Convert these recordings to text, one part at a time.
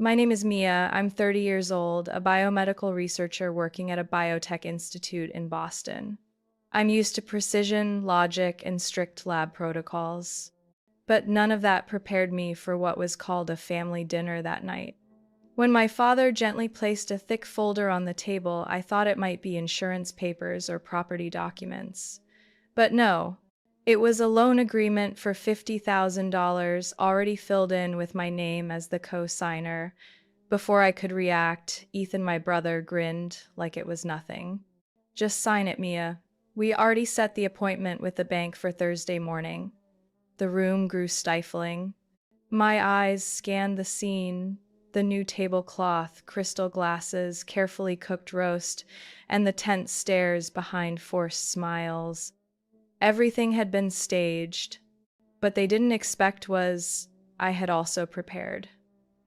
My name is Mia. I'm 30 years old, a biomedical researcher working at a biotech institute in Boston. I'm used to precision, logic, and strict lab protocols. But none of that prepared me for what was called a family dinner that night. When my father gently placed a thick folder on the table, I thought it might be insurance papers or property documents. But no, it was a loan agreement for $50,000 already filled in with my name as the co-signer. Before I could react, Ethan, my brother, grinned like it was nothing. Just sign it, Mia. We already set the appointment with the bank for Thursday morning. The room grew stifling. My eyes scanned the scene, the new tablecloth, crystal glasses, carefully cooked roast, and the tense stares behind forced smiles. Everything had been staged, but they didn't expect was I had also prepared.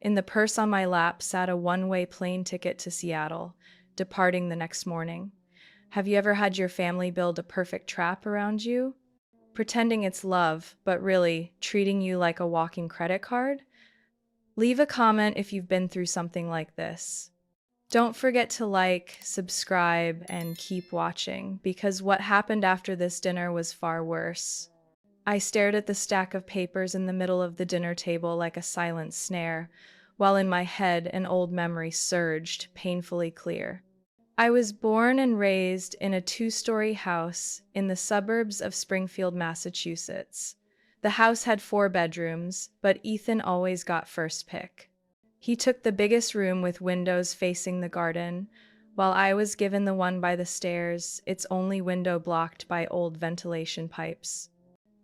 In the purse on my lap sat a one-way plane ticket to Seattle, departing the next morning. Have you ever had your family build a perfect trap around you? Pretending it's love, but really treating you like a walking credit card? Leave a comment if you've been through something like this. Don't forget to like, subscribe, and keep watching, because what happened after this dinner was far worse. I stared at the stack of papers in the middle of the dinner table like a silent snare, while in my head an old memory surged, painfully clear. I was born and raised in a two-story house in the suburbs of Springfield, Massachusetts. The house had 4 bedrooms, but Ethan always got first pick. He took the biggest room with windows facing the garden, while I was given the one by the stairs, its only window blocked by old ventilation pipes.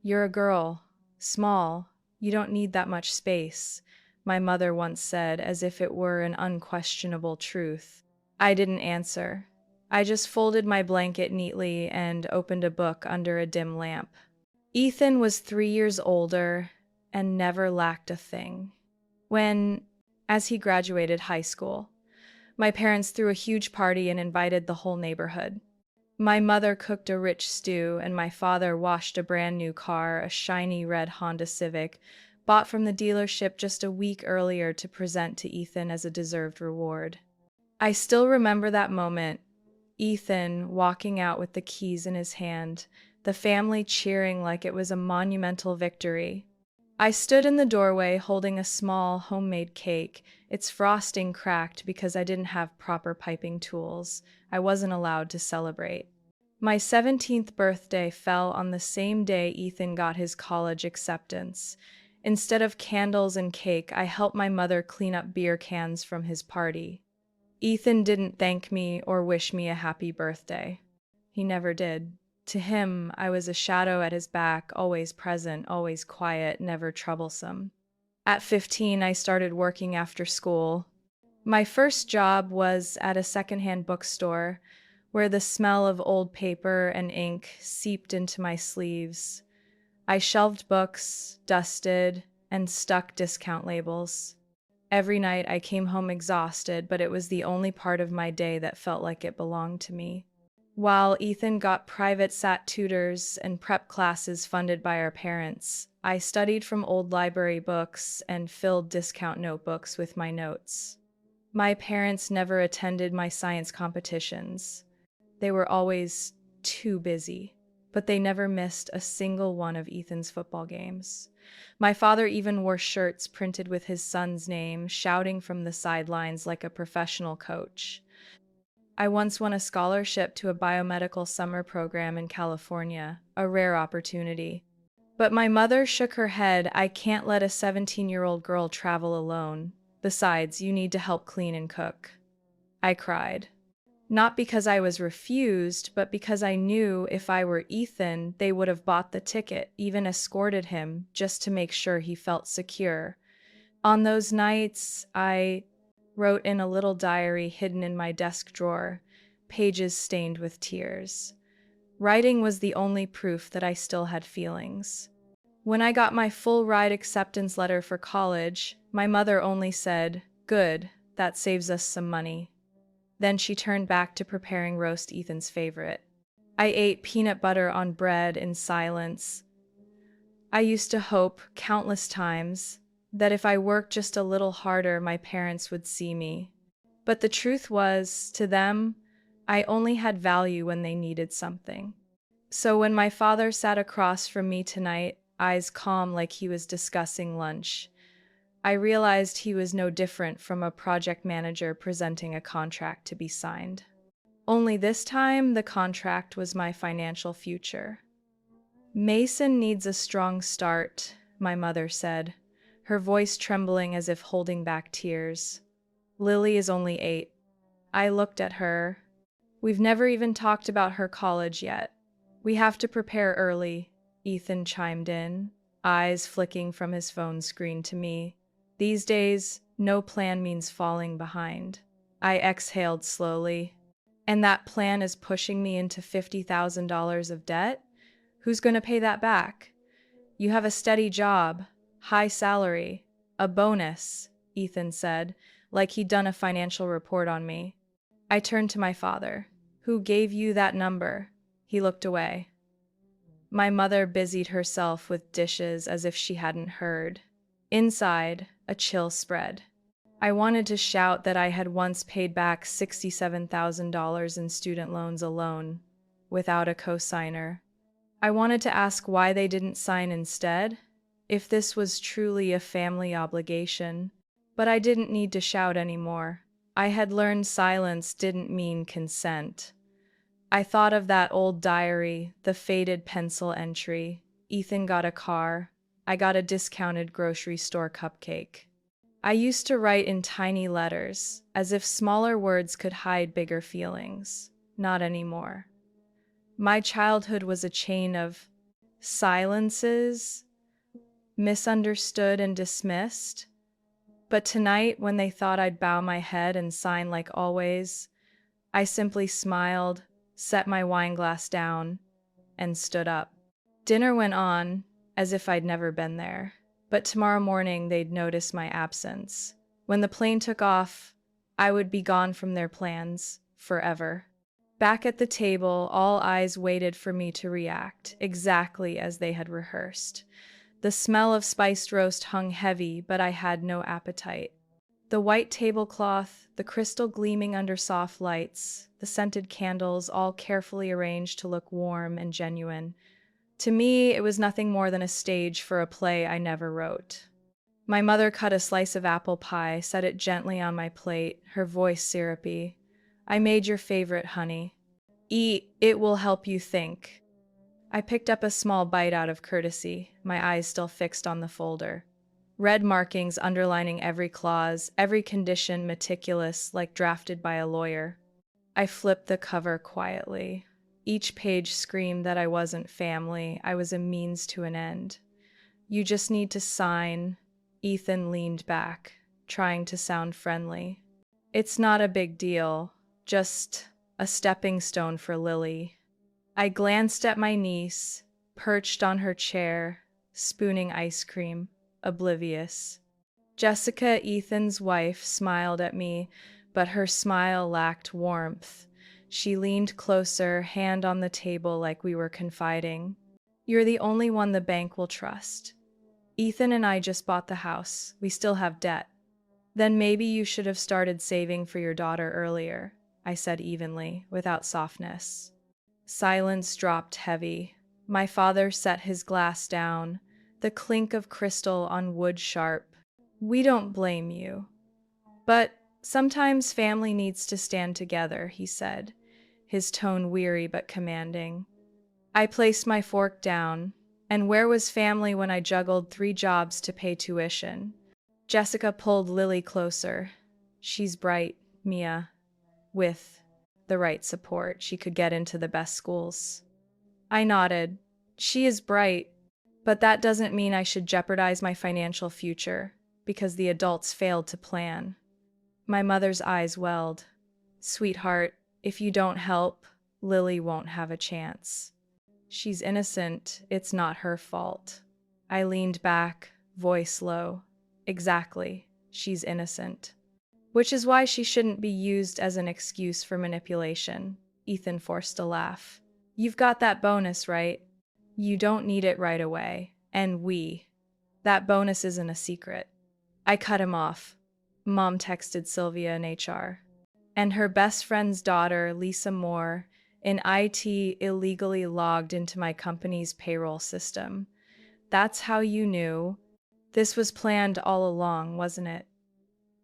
"You're a girl. Small. You don't need that much space," my mother once said, as if it were an unquestionable truth. I didn't answer. I just folded my blanket neatly and opened a book under a dim lamp. Ethan was 3 years older and never lacked a thing. As he graduated high school, my parents threw a huge party and invited the whole neighborhood. My mother cooked a rich stew, and my father washed a brand new car, a shiny red Honda Civic, bought from the dealership just a week earlier to present to Ethan as a deserved reward. I still remember that moment, Ethan walking out with the keys in his hand, the family cheering like it was a monumental victory. I stood in the doorway holding a small homemade cake, its frosting cracked because I didn't have proper piping tools. I wasn't allowed to celebrate. My 17th birthday fell on the same day Ethan got his college acceptance. Instead of candles and cake, I helped my mother clean up beer cans from his party. Ethan didn't thank me or wish me a happy birthday. He never did. To him, I was a shadow at his back, always present, always quiet, never troublesome. At 15, I started working after school. My first job was at a secondhand bookstore, where the smell of old paper and ink seeped into my sleeves. I shelved books, dusted, and stuck discount labels. Every night I came home exhausted, but it was the only part of my day that felt like it belonged to me. While Ethan got private SAT tutors and prep classes funded by our parents, I studied from old library books and filled discount notebooks with my notes. My parents never attended my science competitions. They were always too busy, but they never missed a single one of Ethan's football games. My father even wore shirts printed with his son's name, shouting from the sidelines like a professional coach. I once won a scholarship to a biomedical summer program in California, a rare opportunity. But my mother shook her head. "I can't let a 17-year-old girl travel alone. Besides, you need to help clean and cook." I cried. Not because I was refused, but because I knew if I were Ethan, they would have bought the ticket, even escorted him, just to make sure he felt secure. On those nights, I wrote in a little diary hidden in my desk drawer, pages stained with tears. Writing was the only proof that I still had feelings. When I got my full ride acceptance letter for college, my mother only said, "Good, that saves us some money." Then she turned back to preparing roast, Ethan's favorite. I ate peanut butter on bread in silence. I used to hope, countless times, that if I worked just a little harder, my parents would see me. But the truth was, to them, I only had value when they needed something. So when my father sat across from me tonight, eyes calm like he was discussing lunch, I realized he was no different from a project manager presenting a contract to be signed. Only this time, the contract was my financial future. Mason needs a strong start, my mother said, her voice trembling as if holding back tears. Lily is only 8. I looked at her. We've never even talked about her college yet. We have to prepare early, Ethan chimed in, eyes flicking from his phone screen to me. These days, no plan means falling behind. I exhaled slowly. And that plan is pushing me into $50,000 of debt? Who's going to pay that back? You have a steady job, high salary, a bonus, Ethan said, like he'd done a financial report on me. I turned to my father. Who gave you that number? He looked away. My mother busied herself with dishes as if she hadn't heard. Inside, a chill spread. I wanted to shout that I had once paid back $67,000 in student loans alone, without a cosigner. I wanted to ask why they didn't sign instead, if this was truly a family obligation, but I didn't need to shout anymore. I had learned silence didn't mean consent. I thought of that old diary, the faded pencil entry. Ethan got a car. I got a discounted grocery store cupcake. I used to write in tiny letters, as if smaller words could hide bigger feelings. Not anymore. My childhood was a chain of silences, misunderstood and dismissed. But tonight, when they thought I'd bow my head and sign like always, I simply smiled, set my wine glass down, and stood up. Dinner went on, as if I'd never been there. But tomorrow morning they'd notice my absence. When the plane took off, I would be gone from their plans, forever. Back at the table, all eyes waited for me to react, exactly as they had rehearsed. The smell of spiced roast hung heavy, but I had no appetite. The white tablecloth, the crystal gleaming under soft lights, the scented candles, all carefully arranged to look warm and genuine. To me, it was nothing more than a stage for a play I never wrote. My mother cut a slice of apple pie, set it gently on my plate, her voice syrupy. I made your favorite, honey. Eat, it will help you think. I picked up a small bite out of courtesy, my eyes still fixed on the folder. Red markings underlining every clause, every condition meticulous, like drafted by a lawyer. I flipped the cover quietly. Each page screamed that I wasn't family, I was a means to an end. You just need to sign. Ethan leaned back, trying to sound friendly. It's not a big deal, just a stepping stone for Lily. I glanced at my niece, perched on her chair, spooning ice cream, oblivious. Jessica, Ethan's wife, smiled at me, but her smile lacked warmth. She leaned closer, hand on the table like we were confiding. You're the only one the bank will trust. Ethan and I just bought the house. We still have debt. Then maybe you should have started saving for your daughter earlier, I said evenly, without softness. Silence dropped heavy. My father set his glass down, the clink of crystal on wood sharp. We don't blame you. But sometimes family needs to stand together, he said, his tone weary but commanding. I placed my fork down, and where was family when I juggled 3 jobs to pay tuition? Jessica pulled Lily closer. She's bright, Mia. With the right support, she could get into the best schools. I nodded. She is bright, but that doesn't mean I should jeopardize my financial future, because the adults failed to plan. My mother's eyes welled. Sweetheart, if you don't help, Lily won't have a chance. She's innocent, it's not her fault. I leaned back, voice low. Exactly, she's innocent. Which is why she shouldn't be used as an excuse for manipulation. Ethan forced a laugh. You've got that bonus, right? You don't need it right away. And that bonus isn't a secret. I cut him off. Mom texted Sylvia in HR. And her best friend's daughter, Lisa Moore, in IT illegally logged into my company's payroll system. That's how you knew. This was planned all along, wasn't it?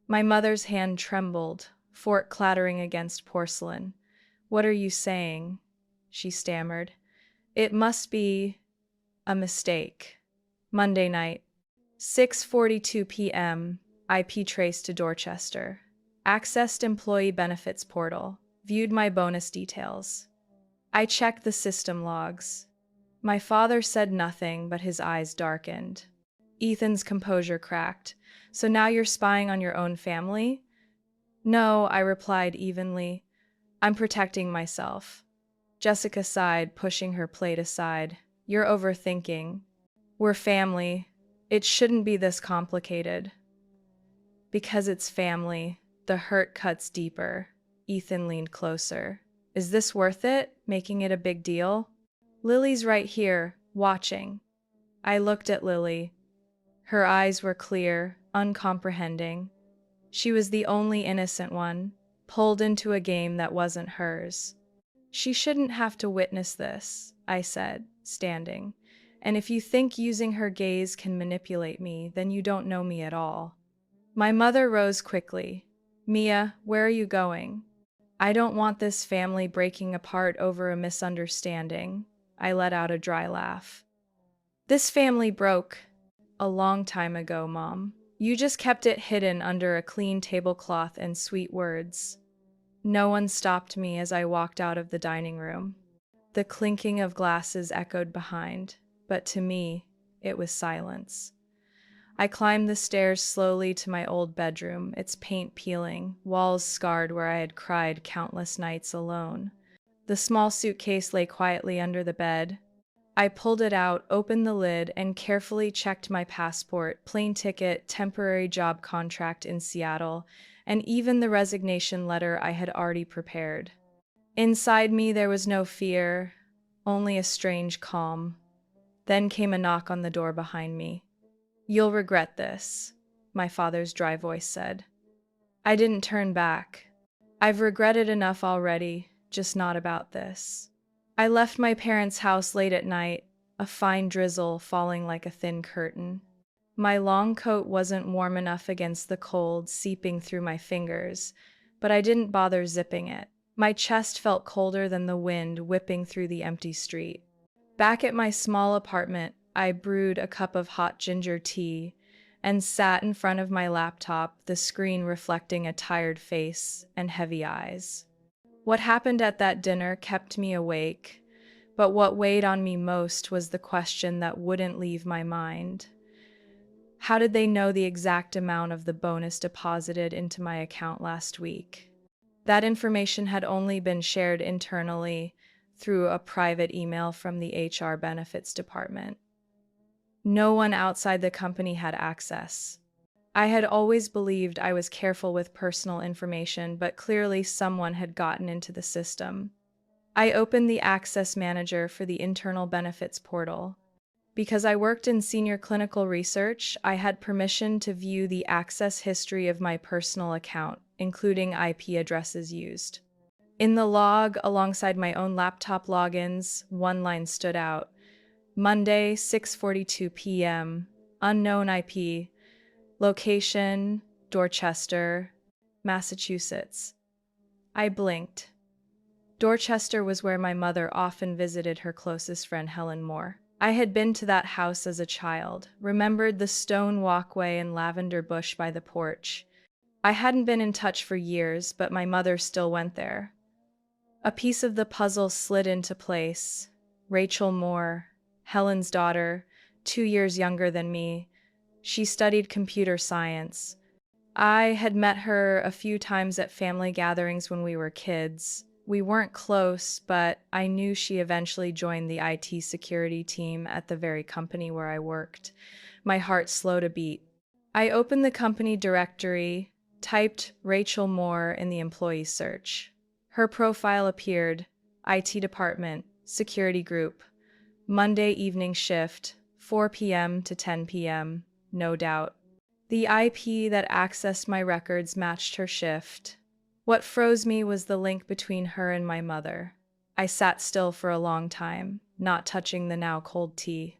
My mother's hand trembled, fork clattering against porcelain. What are you saying? She stammered. It must be a mistake. Monday night, 6:42 p.m., IP trace to Dorchester. Accessed employee benefits portal. Viewed my bonus details. I checked the system logs. My father said nothing, but his eyes darkened. Ethan's composure cracked. So now you're spying on your own family? No, I replied evenly. I'm protecting myself. Jessica sighed, pushing her plate aside. You're overthinking. We're family. It shouldn't be this complicated. Because it's family, the hurt cuts deeper. Ethan leaned closer. Is this worth it? Making it a big deal? Lily's right here, watching. I looked at Lily. Her eyes were clear, uncomprehending. She was the only innocent one, pulled into a game that wasn't hers. She shouldn't have to witness this, I said, standing. And if you think using her gaze can manipulate me, then you don't know me at all. My mother rose quickly. Mia, where are you going? I don't want this family breaking apart over a misunderstanding. I let out a dry laugh. This family broke a long time ago, Mom. You just kept it hidden under a clean tablecloth and sweet words. No one stopped me as I walked out of the dining room. The clinking of glasses echoed behind, but to me, it was silence. I climbed the stairs slowly to my old bedroom, its paint peeling, walls scarred where I had cried countless nights alone. The small suitcase lay quietly under the bed. I pulled it out, opened the lid, and carefully checked my passport, plane ticket, temporary job contract in Seattle, and even the resignation letter I had already prepared. Inside me there was no fear, only a strange calm. Then came a knock on the door behind me. You'll regret this, my father's dry voice said. I didn't turn back. I've regretted enough already, just not about this. I left my parents' house late at night, a fine drizzle falling like a thin curtain. My long coat wasn't warm enough against the cold seeping through my fingers, but I didn't bother zipping it. My chest felt colder than the wind whipping through the empty street. Back at my small apartment, I brewed a cup of hot ginger tea and sat in front of my laptop, the screen reflecting a tired face and heavy eyes. What happened at that dinner kept me awake, but what weighed on me most was the question that wouldn't leave my mind. How did they know the exact amount of the bonus deposited into my account last week? That information had only been shared internally through a private email from the HR benefits department. No one outside the company had access. I had always believed I was careful with personal information, but clearly someone had gotten into the system. I opened the Access Manager for the internal benefits portal. Because I worked in senior clinical research, I had permission to view the access history of my personal account, including IP addresses used. In the log, alongside my own laptop logins, one line stood out. Monday, 6:42 p.m., unknown IP, location, Dorchester, Massachusetts. I blinked. Dorchester was where my mother often visited her closest friend Helen Moore. I had been to that house as a child, remembered the stone walkway and lavender bush by the porch. I hadn't been in touch for years, but my mother still went there. A piece of the puzzle slid into place. Rachel Moore, Helen's daughter, 2 years younger than me. She studied computer science. I had met her a few times at family gatherings when we were kids. We weren't close, but I knew she eventually joined the IT security team at the very company where I worked. My heart slowed a beat. I opened the company directory, typed Rachel Moore in the employee search. Her profile appeared, IT department, security group, Monday evening shift, 4 p.m. to 10 p.m., no doubt. The IP that accessed my records matched her shift. What froze me was the link between her and my mother. I sat still for a long time, not touching the now cold tea.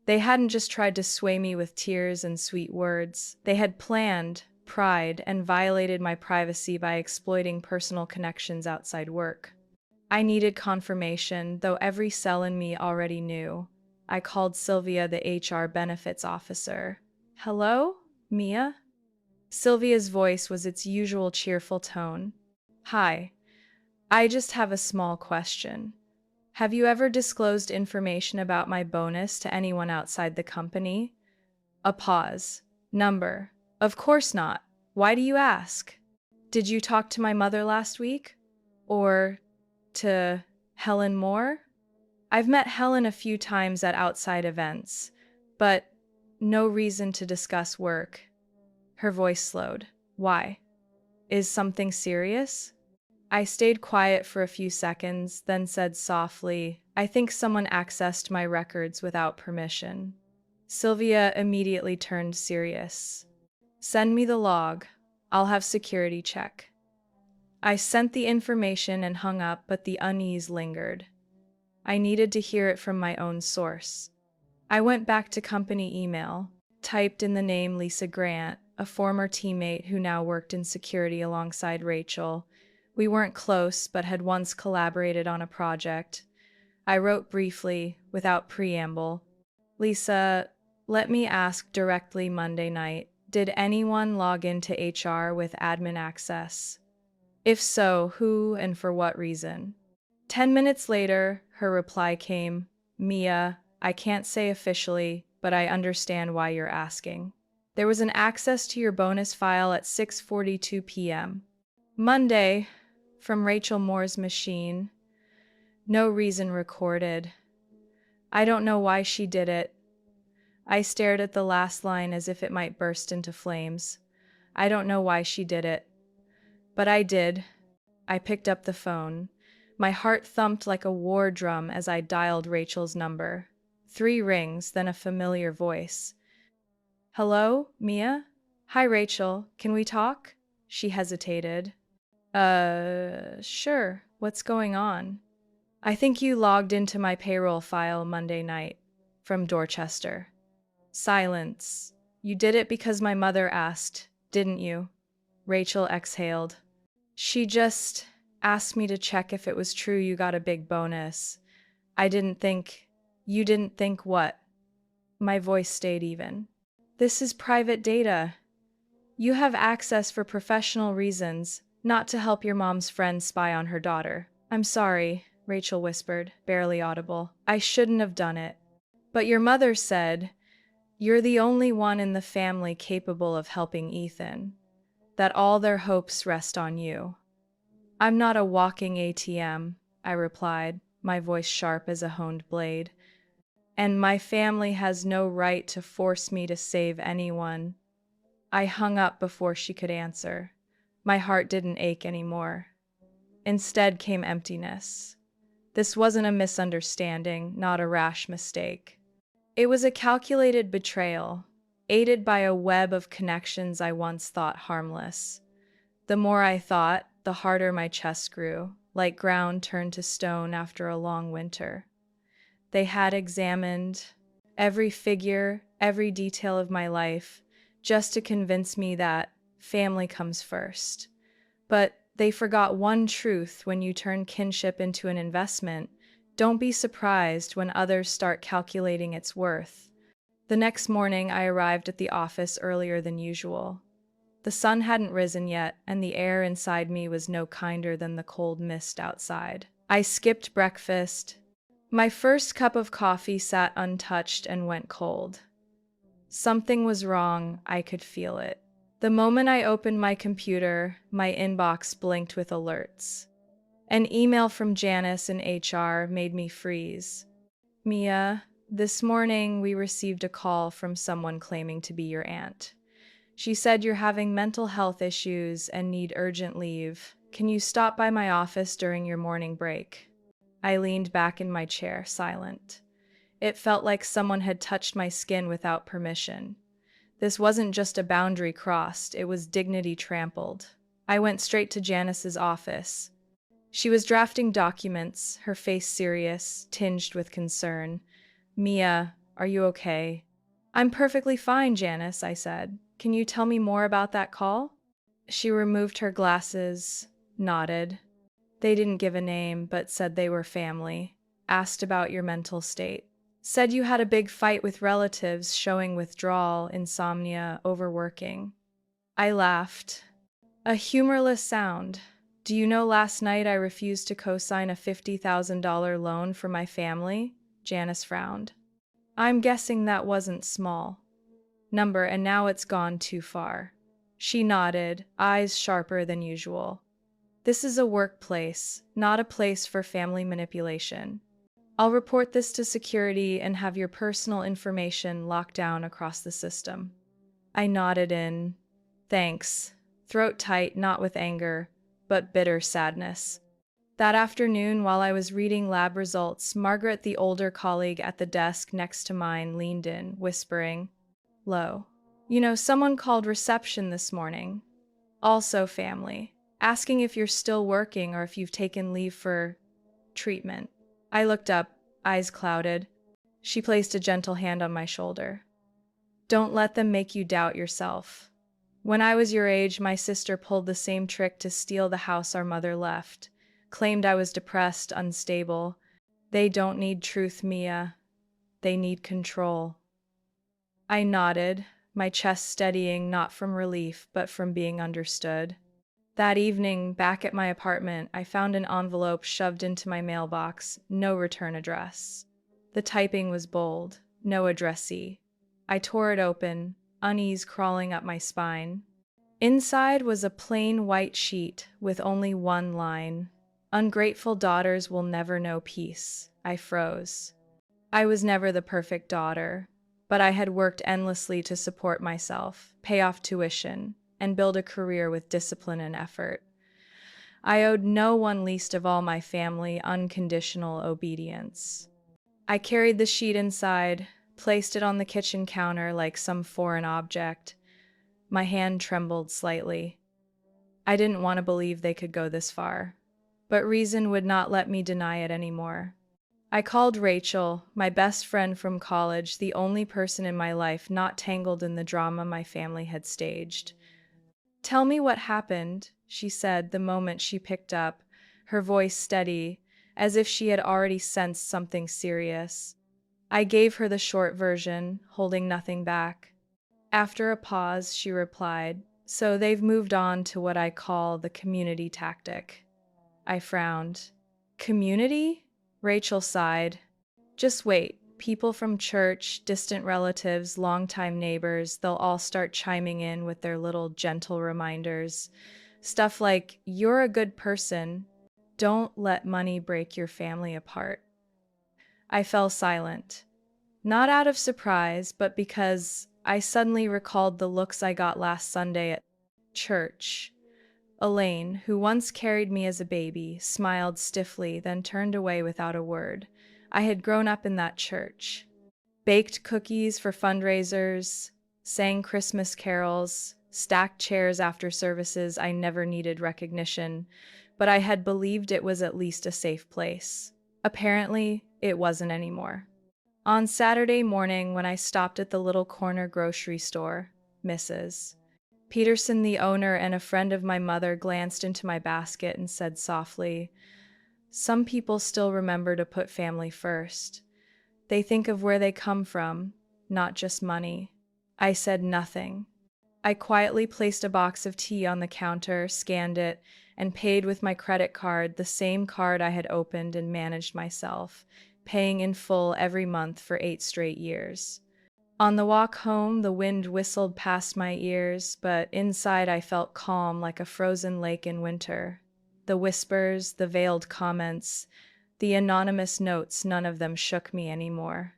They hadn't just tried to sway me with tears and sweet words. They had planned, pried, and violated my privacy by exploiting personal connections outside work. I needed confirmation, though every cell in me already knew. I called Sylvia, the HR benefits officer. Hello, Mia? Sylvia's voice was its usual cheerful tone. Hi, I just have a small question. Have you ever disclosed information about my bonus to anyone outside the company? A pause. Number. Of course not. Why do you ask? Did you talk to my mother last week? Or to Helen Moore? I've met Helen a few times at outside events, but no reason to discuss work. Her voice slowed. Why? Is something serious? I stayed quiet for a few seconds, then said softly, I think someone accessed my records without permission. Sylvia immediately turned serious. Send me the log. I'll have security check. I sent the information and hung up, but the unease lingered. I needed to hear it from my own source. I went back to company email, typed in the name Lisa Grant, a former teammate who now worked in security alongside Rachel. We weren't close, but had once collaborated on a project. I wrote briefly, without preamble. Lisa, let me ask directly Monday night, did anyone log into HR with admin access? If so, who and for what reason? 10 minutes later, her reply came, Mia, I can't say officially, but I understand why you're asking. There was an access to your bonus file at 6:42 p.m. Monday, from Rachel Moore's machine. No reason recorded. I don't know why she did it. I stared at the last line as if it might burst into flames. I don't know why she did it. But I did. I picked up the phone. My heart thumped like a war drum as I dialed Rachel's number. 3 rings, then a familiar voice. Hello, Mia? Hi, Rachel. Can we talk? She hesitated. Sure. What's going on? I think you logged into my payroll file Monday night. From Dorchester. Silence. You did it because my mother asked, didn't you? Rachel exhaled. She just asked me to check if it was true you got a big bonus. I didn't think. You didn't think what? My voice stayed even. This is private data. You have access for professional reasons, not to help your mom's friend spy on her daughter. I'm sorry, Rachel whispered, barely audible. I shouldn't have done it. But your mother said, you're the only one in the family capable of helping Ethan, that all their hopes rest on you. I'm not a walking ATM, I replied, my voice sharp as a honed blade. And my family has no right to force me to save anyone. I hung up before she could answer. My heart didn't ache anymore. Instead came emptiness. This wasn't a misunderstanding, not a rash mistake. It was a calculated betrayal, aided by a web of connections I once thought harmless. The more I thought, the harder my chest grew, like ground turned to stone after a long winter. They had examined every figure, every detail of my life, just to convince me that family comes first. But they forgot one truth: when you turn kinship into an investment, don't be surprised when others start calculating its worth. The next morning, I arrived at the office earlier than usual. The sun hadn't risen yet, and the air inside me was no kinder than the cold mist outside. I skipped breakfast. My first cup of coffee sat untouched and went cold. Something was wrong, I could feel it. The moment I opened my computer, my inbox blinked with alerts. An email from Janice in HR made me freeze. Mia, this morning we received a call from someone claiming to be your aunt. She said you're having mental health issues and need urgent leave. Can you stop by my office during your morning break? I leaned back in my chair, silent. It felt like someone had touched my skin without permission. This wasn't just a boundary crossed, it was dignity trampled. I went straight to Janice's office. She was drafting documents, her face serious, tinged with concern. "Mia, are you okay?" "I'm perfectly fine, Janice," I said. "Can you tell me more about that call?" She removed her glasses, nodded. "They didn't give a name, but said they were family. Asked about your mental state. Said you had a big fight with relatives showing withdrawal, insomnia, overworking." I laughed. A humorless sound. "Do you know last night I refused to co-sign a $50,000 loan for my family?" Janice frowned. "I'm guessing that wasn't small number, and now it's gone too far." She nodded, eyes sharper than usual. "This is a workplace, not a place for family manipulation. I'll report this to security and have your personal information locked down across the system." I nodded in thanks, throat tight, not with anger, but bitter sadness. That afternoon, while I was reading lab results, Margaret, the older colleague at the desk next to mine, leaned in, whispering low. "You know, someone called reception this morning. Also family. Asking if you're still working or if you've taken leave for treatment." I looked up, eyes clouded. She placed a gentle hand on my shoulder. "Don't let them make you doubt yourself. When I was your age, my sister pulled the same trick to steal the house our mother left. Claimed I was depressed, unstable. They don't need truth, Mia. They need control." I nodded, my chest steadying not from relief, but from being understood. That evening, back at my apartment, I found an envelope shoved into my mailbox, no return address. The typing was bold, no addressee. I tore it open, unease crawling up my spine. Inside was a plain white sheet with only one line. "Ungrateful daughters will never know peace." I froze. I was never the perfect daughter, but I had worked endlessly to support myself, pay off tuition, and build a career with discipline and effort. I owed no one, least of all my family, unconditional obedience. I carried the sheet inside, placed it on the kitchen counter like some foreign object. My hand trembled slightly. I didn't want to believe they could go this far, but reason would not let me deny it anymore. I called Rachel, my best friend from college, the only person in my life not tangled in the drama my family had staged. "Tell me what happened," she said the moment she picked up, her voice steady, as if she had already sensed something serious. I gave her the short version, holding nothing back. After a pause, she replied, "So they've moved on to what I call the community tactic." I frowned. "Community?" Rachel sighed. "Just wait. People from church, distant relatives, longtime neighbors, they'll all start chiming in with their little gentle reminders. Stuff like, 'You're a good person. Don't let money break your family apart.'" I fell silent. Not out of surprise, but because I suddenly recalled the looks I got last Sunday at church. Elaine, who once carried me as a baby, smiled stiffly, then turned away without a word. I had grown up in that church. Baked cookies for fundraisers, sang Christmas carols, stacked chairs after services. I never needed recognition, but I had believed it was at least a safe place. Apparently, it wasn't anymore. On Saturday morning, when I stopped at the little corner grocery store, Mrs. Peterson, the owner, and a friend of my mother glanced into my basket and said softly, "Some people still remember to put family first. They think of where they come from, not just money." I said nothing. I quietly placed a box of tea on the counter, scanned it, and paid with my credit card, the same card I had opened and managed myself, paying in full every month for 8 straight years. On the walk home, the wind whistled past my ears, but inside I felt calm like a frozen lake in winter. The whispers, the veiled comments, the anonymous notes, none of them shook me anymore.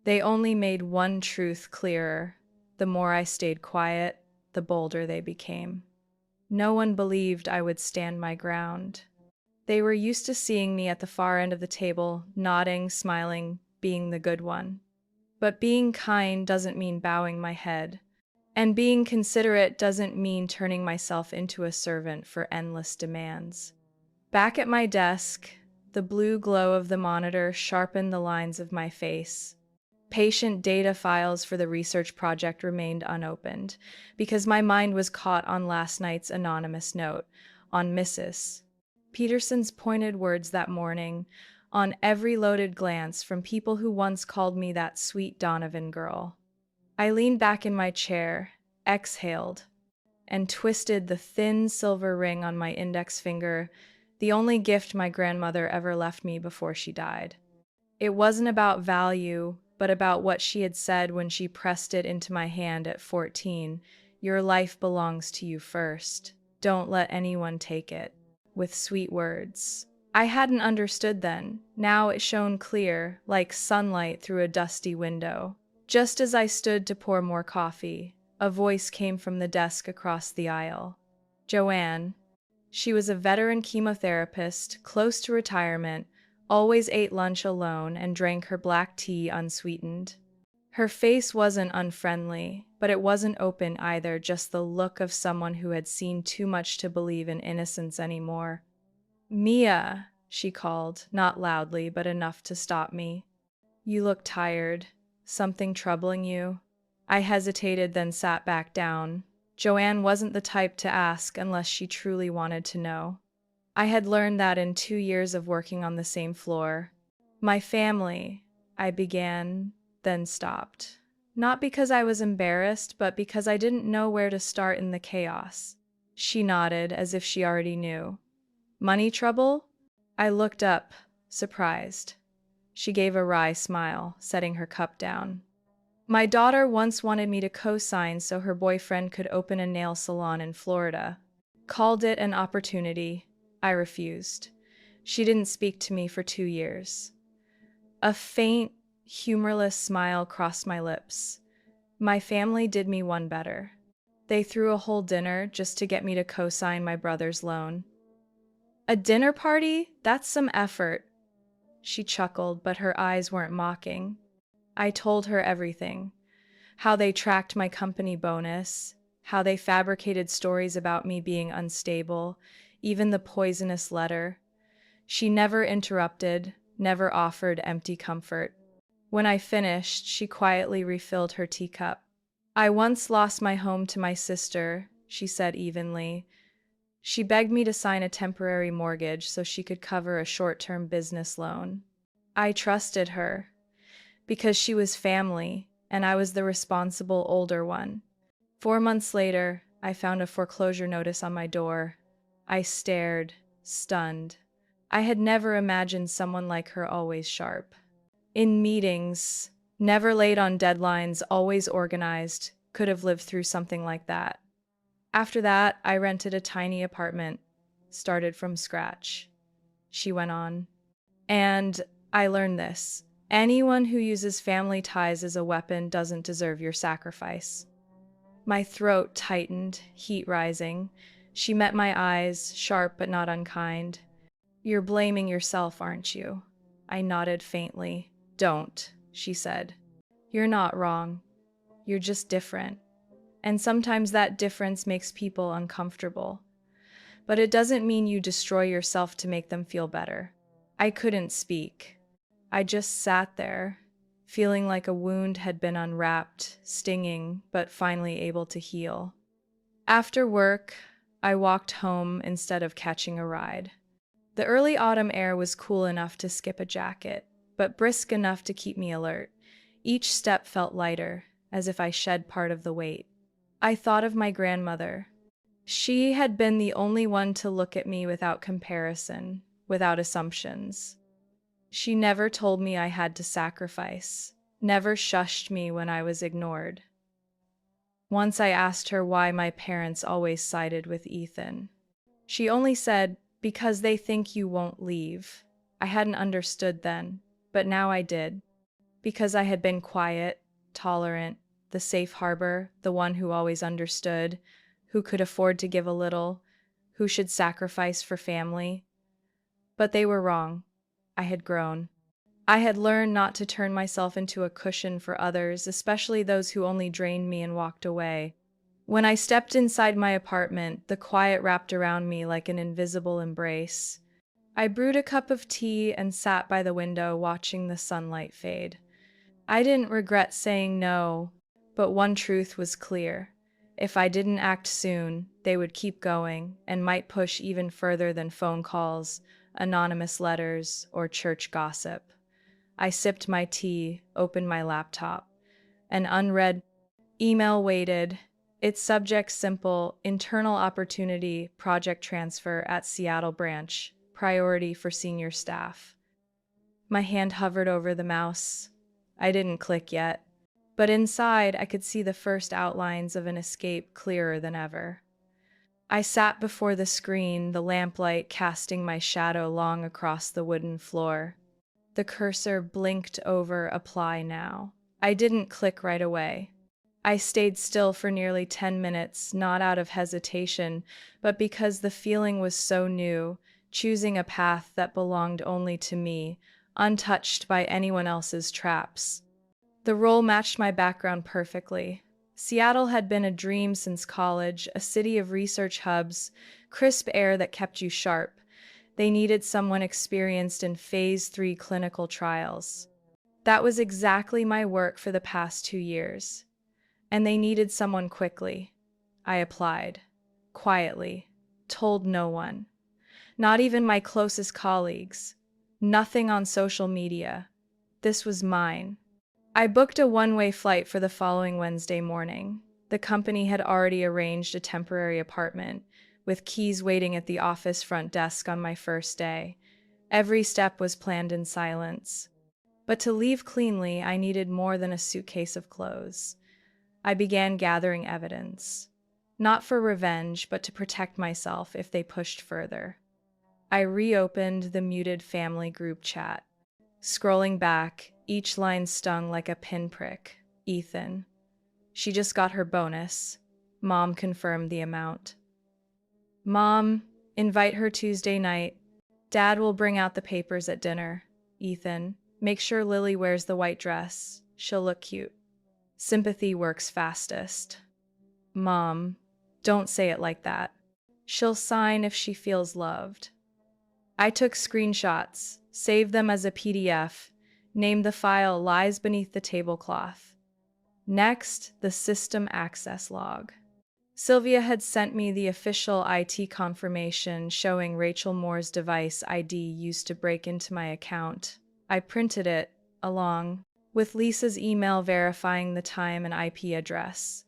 They only made one truth clearer. The more I stayed quiet, the bolder they became. No one believed I would stand my ground. They were used to seeing me at the far end of the table, nodding, smiling, being the good one. But being kind doesn't mean bowing my head. And being considerate doesn't mean turning myself into a servant for endless demands. Back at my desk, the blue glow of the monitor sharpened the lines of my face. Patient data files for the research project remained unopened because my mind was caught on last night's anonymous note on Mrs. Peterson's pointed words that morning, on every loaded glance from people who once called me that sweet Donovan girl. I leaned back in my chair, exhaled, and twisted the thin silver ring on my index finger, the only gift my grandmother ever left me before she died. It wasn't about value, but about what she had said when she pressed it into my hand at 14. Your life belongs to you first. Don't let anyone take it. With sweet words. I hadn't understood then. Now it shone clear, like sunlight through a dusty window. Just as I stood to pour more coffee, a voice came from the desk across the aisle. Joanne. She was a veteran chemotherapist, close to retirement, always ate lunch alone and drank her black tea unsweetened. Her face wasn't unfriendly, but it wasn't open either, just the look of someone who had seen too much to believe in innocence anymore. Mia, she called, not loudly, but enough to stop me. You look tired. Something troubling you? I hesitated, then sat back down. Joanne wasn't the type to ask unless she truly wanted to know. I had learned that in 2 years of working on the same floor. My family, I began, then stopped. Not because I was embarrassed, but because I didn't know where to start in the chaos. She nodded, as if she already knew. Money trouble? I looked up, surprised. She gave a wry smile, setting her cup down. My daughter once wanted me to co-sign so her boyfriend could open a nail salon in Florida. Called it an opportunity. I refused. She didn't speak to me for 2 years. A faint, humorless smile crossed my lips. My family did me one better. They threw a whole dinner just to get me to co-sign my brother's loan. A dinner party? That's some effort. She chuckled, but her eyes weren't mocking. I told her everything. How they tracked my company bonus, how they fabricated stories about me being unstable, even the poisonous letter. She never interrupted, never offered empty comfort. When I finished, she quietly refilled her teacup. I once lost my home to my sister, she said evenly. She begged me to sign a temporary mortgage so she could cover a short-term business loan. I trusted her, because she was family, and I was the responsible older one. 4 months later, I found a foreclosure notice on my door. I stared, stunned. I had never imagined someone like her always sharp. In meetings, never late on deadlines, always organized, could have lived through something like that. After that, I rented a tiny apartment, started from scratch. She went on. And I learned this. Anyone who uses family ties as a weapon doesn't deserve your sacrifice. My throat tightened, heat rising. She met my eyes, sharp but not unkind. You're blaming yourself, aren't you? I nodded faintly. Don't, she said. You're not wrong. You're just different. And sometimes that difference makes people uncomfortable. But it doesn't mean you destroy yourself to make them feel better. I couldn't speak. I just sat there, feeling like a wound had been unwrapped, stinging, but finally able to heal. After work, I walked home instead of catching a ride. The early autumn air was cool enough to skip a jacket, but brisk enough to keep me alert. Each step felt lighter, as if I shed part of the weight. I thought of my grandmother. She had been the only one to look at me without comparison, without assumptions. She never told me I had to sacrifice, never shushed me when I was ignored. Once I asked her why my parents always sided with Ethan. She only said, because they think you won't leave. I hadn't understood then, but now I did. Because I had been quiet, tolerant, the safe harbor, the one who always understood, who could afford to give a little, who should sacrifice for family. But they were wrong. I had grown. I had learned not to turn myself into a cushion for others, especially those who only drained me and walked away. When I stepped inside my apartment, the quiet wrapped around me like an invisible embrace. I brewed a cup of tea and sat by the window watching the sunlight fade. I didn't regret saying no, but one truth was clear. If I didn't act soon, they would keep going and might push even further than phone calls, anonymous letters, or church gossip. I sipped my tea, opened my laptop. An unread email waited. Its subject simple: internal opportunity, project transfer at Seattle branch, priority for senior staff. My hand hovered over the mouse. I didn't click yet, but inside I could see the first outlines of an escape clearer than ever. I sat before the screen, the lamplight casting my shadow long across the wooden floor. The cursor blinked over apply now. I didn't click right away. I stayed still for nearly 10 minutes, not out of hesitation, but because the feeling was so new, choosing a path that belonged only to me, untouched by anyone else's traps. The role matched my background perfectly. Seattle had been a dream since college, a city of research hubs, crisp air that kept you sharp. They needed someone experienced in Phase 3 clinical trials. That was exactly my work for the past 2 years. And they needed someone quickly. I applied. Quietly. Told no one. Not even my closest colleagues. Nothing on social media. This was mine. I booked a one-way flight for the following Wednesday morning. The company had already arranged a temporary apartment, with keys waiting at the office front desk on my first day. Every step was planned in silence. But to leave cleanly, I needed more than a suitcase of clothes. I began gathering evidence, not for revenge, but to protect myself if they pushed further. I reopened the muted family group chat. Scrolling back, each line stung like a pinprick. Ethan. She just got her bonus. Mom confirmed the amount. Mom, invite her Tuesday night. Dad will bring out the papers at dinner. Ethan, make sure Lily wears the white dress. She'll look cute. Sympathy works fastest. Mom, don't say it like that. She'll sign if she feels loved. I took screenshots, saved them as a PDF, named the file Lies Beneath the Tablecloth. Next, the system access log. Sylvia had sent me the official IT confirmation showing Rachel Moore's device ID used to break into my account. I printed it, along with Lisa's email verifying the time and IP address.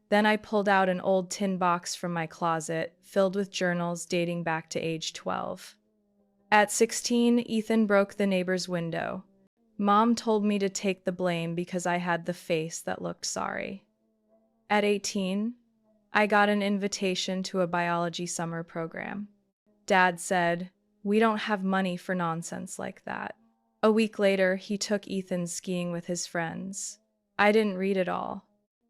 Then I pulled out an old tin box from my closet, filled with journals dating back to age 12. At 16, Ethan broke the neighbor's window. Mom told me to take the blame because I had the face that looked sorry. At 18, I got an invitation to a biology summer program. Dad said, "We don't have money for nonsense like that." A week later, he took Ethan skiing with his friends. I didn't read it all.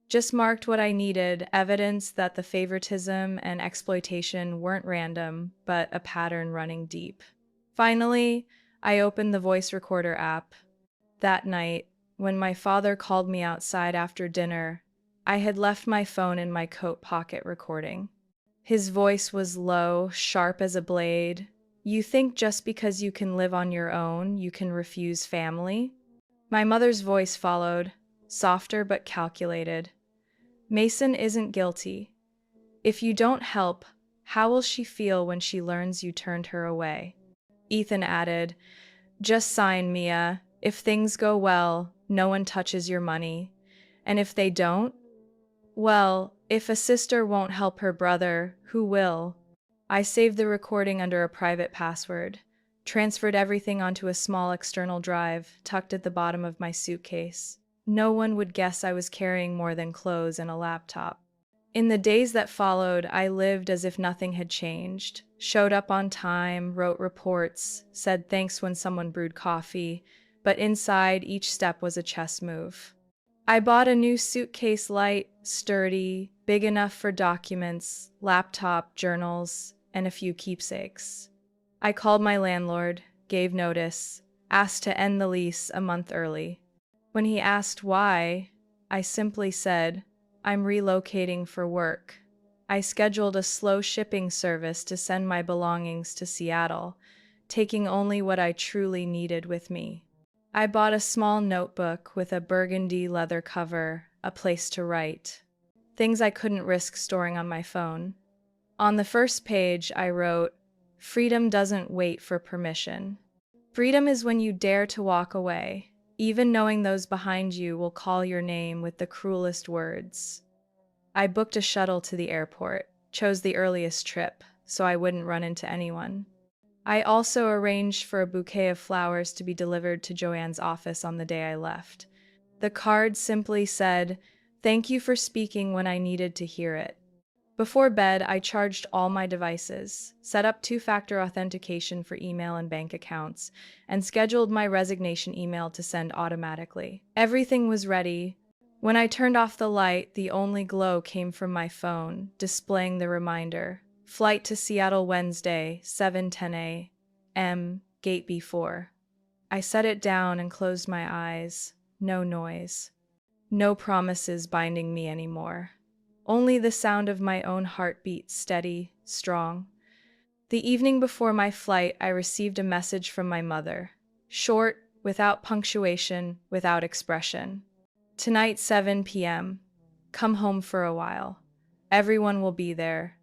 Just marked what I needed, evidence that the favoritism and exploitation weren't random, but a pattern running deep. Finally, I opened the voice recorder app. That night, when my father called me outside after dinner, I had left my phone in my coat pocket recording. His voice was low, sharp as a blade. "You think just because you can live on your own, you can refuse family?" My mother's voice followed, softer but calculated. "Mason isn't guilty. If you don't help, how will she feel when she learns you turned her away?" Ethan added, "Just sign, Mia. If things go well, no one touches your money. And if they don't, well, if a sister won't help her brother, who will?" I saved the recording under a private password, transferred everything onto a small external drive tucked at the bottom of my suitcase. No one would guess I was carrying more than clothes and a laptop. In the days that followed, I lived as if nothing had changed. Showed up on time, wrote reports, said thanks when someone brewed coffee, but inside, each step was a chess move. I bought a new suitcase, light, sturdy, big enough for documents, laptop, journals, and a few keepsakes. I called my landlord, gave notice, asked to end the lease a month early. When he asked why, I simply said, I'm relocating for work. I scheduled a slow shipping service to send my belongings to Seattle, taking only what I truly needed with me. I bought a small notebook with a burgundy leather cover, a place to write. Things I couldn't risk storing on my phone. On the first page, I wrote, "Freedom doesn't wait for permission. Freedom is when you dare to walk away, even knowing those behind you will call your name with the cruelest words." I booked a shuttle to the airport, chose the earliest trip, so I wouldn't run into anyone. I also arranged for a bouquet of flowers to be delivered to Joanne's office on the day I left. The card simply said, "Thank you for speaking when I needed to hear it." Before bed, I charged all my devices, set up two-factor authentication for email and bank accounts, and scheduled my resignation email to send automatically. Everything was ready. When I turned off the light, the only glow came from my phone, displaying the reminder, "Flight to Seattle Wednesday, 7:10 a.m., Gate B4. I set it down and closed my eyes. No noise. No promises binding me anymore. Only the sound of my own heartbeat, steady, strong. The evening before my flight, I received a message from my mother. Short, without punctuation, without expression. "Tonight, 7 p.m. Come home for a while. Everyone will be there.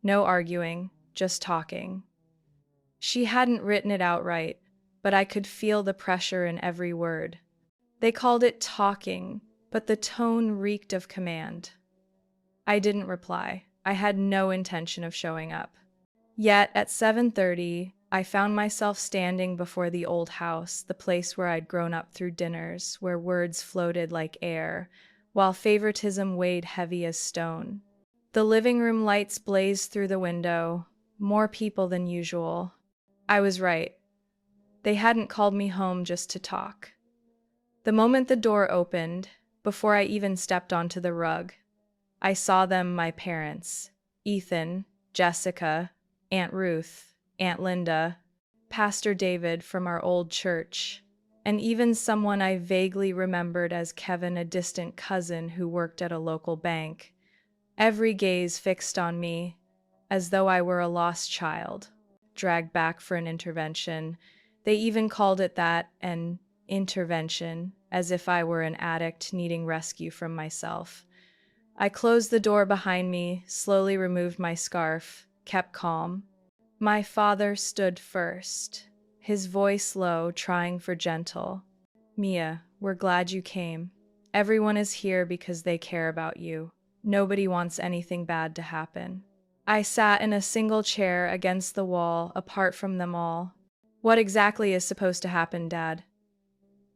No arguing, just talking." She hadn't written it outright, but I could feel the pressure in every word. They called it talking, but the tone reeked of command. I didn't reply. I had no intention of showing up. Yet, at 7:30, I found myself standing before the old house, the place where I'd grown up through dinners, where words floated like air, while favoritism weighed heavy as stone. The living room lights blazed through the window, more people than usual. I was right. They hadn't called me home just to talk. The moment the door opened, before I even stepped onto the rug, I saw them, my parents, Ethan, Jessica, Aunt Ruth, Aunt Linda, Pastor David from our old church, and even someone I vaguely remembered as Kevin, a distant cousin who worked at a local bank. Every gaze fixed on me, as though I were a lost child, dragged back for an intervention. They even called it that, an intervention, as if I were an addict needing rescue from myself. I closed the door behind me, slowly removed my scarf, kept calm. My father stood first, his voice low, trying for gentle. "Mia, we're glad you came. Everyone is here because they care about you. Nobody wants anything bad to happen." I sat in a single chair against the wall, apart from them all. "What exactly is supposed to happen, Dad?"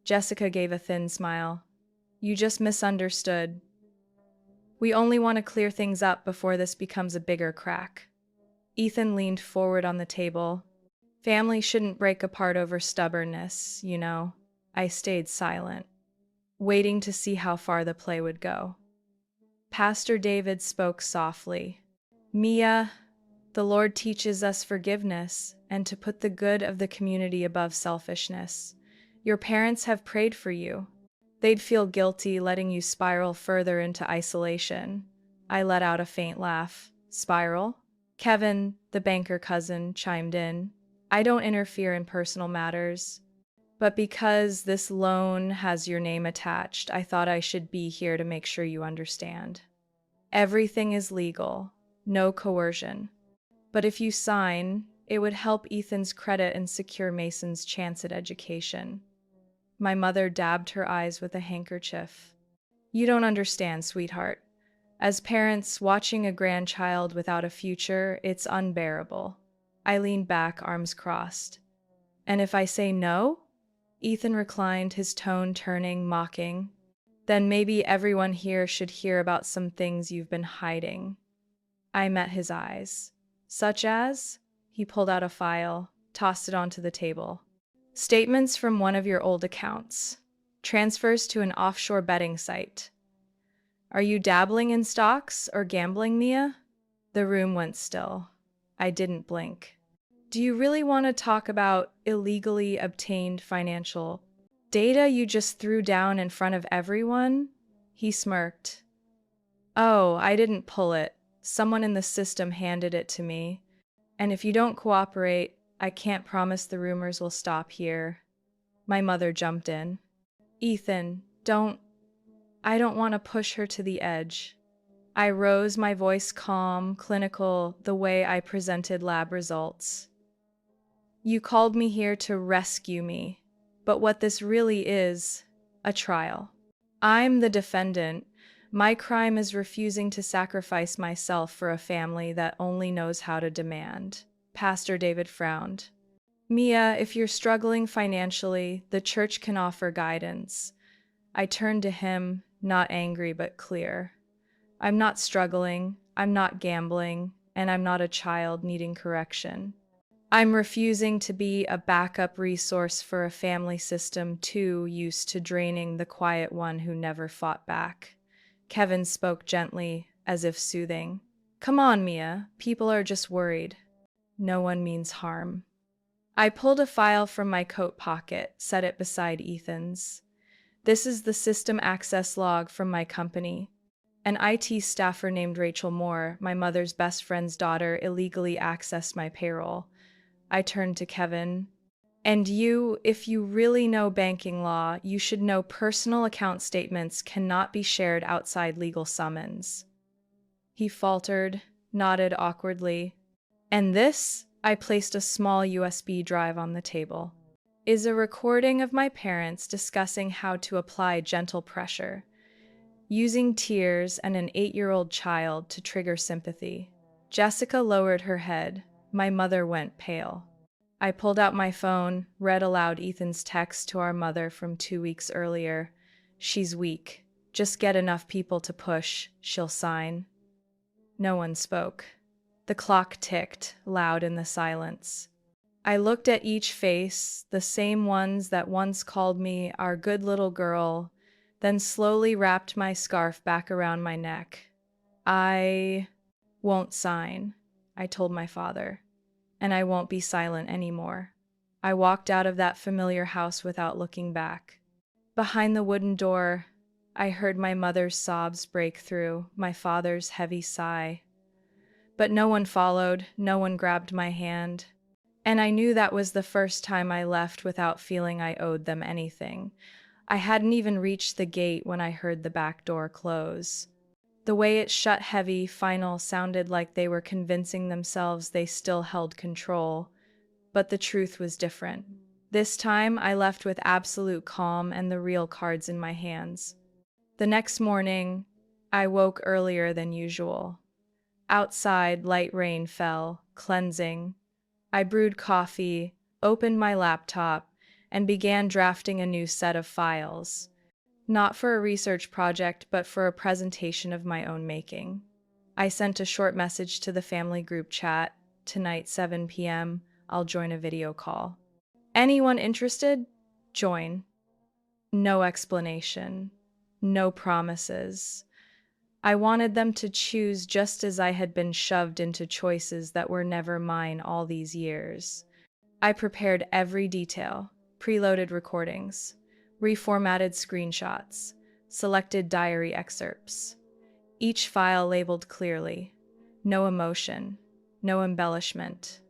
Jessica gave a thin smile. "You just misunderstood. We only want to clear things up before this becomes a bigger crack." Ethan leaned forward on the table. "Family shouldn't break apart over stubbornness, you know." I stayed silent, waiting to see how far the play would go. Pastor David spoke softly. "Mia, the Lord teaches us forgiveness and to put the good of the community above selfishness. Your parents have prayed for you. They'd feel guilty letting you spiral further into isolation." I let out a faint laugh. "Spiral?" Kevin, the banker cousin, chimed in. "I don't interfere in personal matters. But because this loan has your name attached, I thought I should be here to make sure you understand. Everything is legal, no coercion. But if you sign, it would help Ethan's credit and secure Mason's chance at education." My mother dabbed her eyes with a handkerchief. "You don't understand, sweetheart. As parents, watching a grandchild without a future, it's unbearable." I leaned back, arms crossed. "And if I say no?" Ethan reclined, his tone turning, mocking. "Then maybe everyone here should hear about some things you've been hiding." I met his eyes. "Such as?" He pulled out a file, tossed it onto the table. "Statements from one of your old accounts. Transfers to an offshore betting site. Are you dabbling in stocks or gambling, Mia?" The room went still. I didn't blink. "Do you really want to talk about illegally obtained financial data you just threw down in front of everyone?" He smirked. Oh, I didn't pull it. Someone in the system handed it to me. And if you don't cooperate, I can't promise the rumors will stop here. My mother jumped in. Ethan, I don't want to push her to the edge. I rose, my voice calm, clinical, the way I presented lab results. You called me here to rescue me, but what this really is, a trial. I'm the defendant. My crime is refusing to sacrifice myself for a family that only knows how to demand. Pastor David frowned. Mia, if you're struggling financially, the church can offer guidance. I turned to him, not angry but clear. I'm not struggling, I'm not gambling, and I'm not a child needing correction. I'm refusing to be a backup resource for a family system too used to draining the quiet one who never fought back. Kevin spoke gently, as if soothing. Come on, Mia, people are just worried. No one means harm. I pulled a file from my coat pocket, set it beside Ethan's. This is the system access log from my company. An IT staffer named Rachel Moore, my mother's best friend's daughter, illegally accessed my payroll. I turned to Kevin. And you, if you really know banking law, you should know personal account statements cannot be shared outside legal summons. He faltered, nodded awkwardly. And this, I placed a small USB drive on the table, is a recording of my parents discussing how to apply gentle pressure, using tears and an 8-year-old child to trigger sympathy. Jessica lowered her head. My mother went pale. I pulled out my phone, read aloud Ethan's text to our mother from 2 weeks earlier. She's weak. Just get enough people to push, she'll sign. No one spoke. The clock ticked, loud in the silence. I looked at each face, the same ones that once called me our good little girl, then slowly wrapped my scarf back around my neck. I won't sign, I told my father, and I won't be silent anymore. I walked out of that familiar house without looking back. Behind the wooden door, I heard my mother's sobs break through, my father's heavy sigh. But no one followed, no one grabbed my hand. And I knew that was the first time I left without feeling I owed them anything. I hadn't even reached the gate when I heard the back door close. The way it shut heavy, final, sounded like they were convincing themselves they still held control. But the truth was different. This time, I left with absolute calm and the real cards in my hands. The next morning, I woke earlier than usual. Outside, light rain fell, cleansing. I brewed coffee, opened my laptop, and began drafting a new set of files. Not for a research project, but for a presentation of my own making. I sent a short message to the family group chat. Tonight, 7 p.m., I'll join a video call. Anyone interested? Join. No explanation. No promises. I wanted them to choose just as I had been shoved into choices that were never mine all these years. I prepared every detail, preloaded recordings, reformatted screenshots, selected diary excerpts. Each file labeled clearly. No emotion, no embellishment.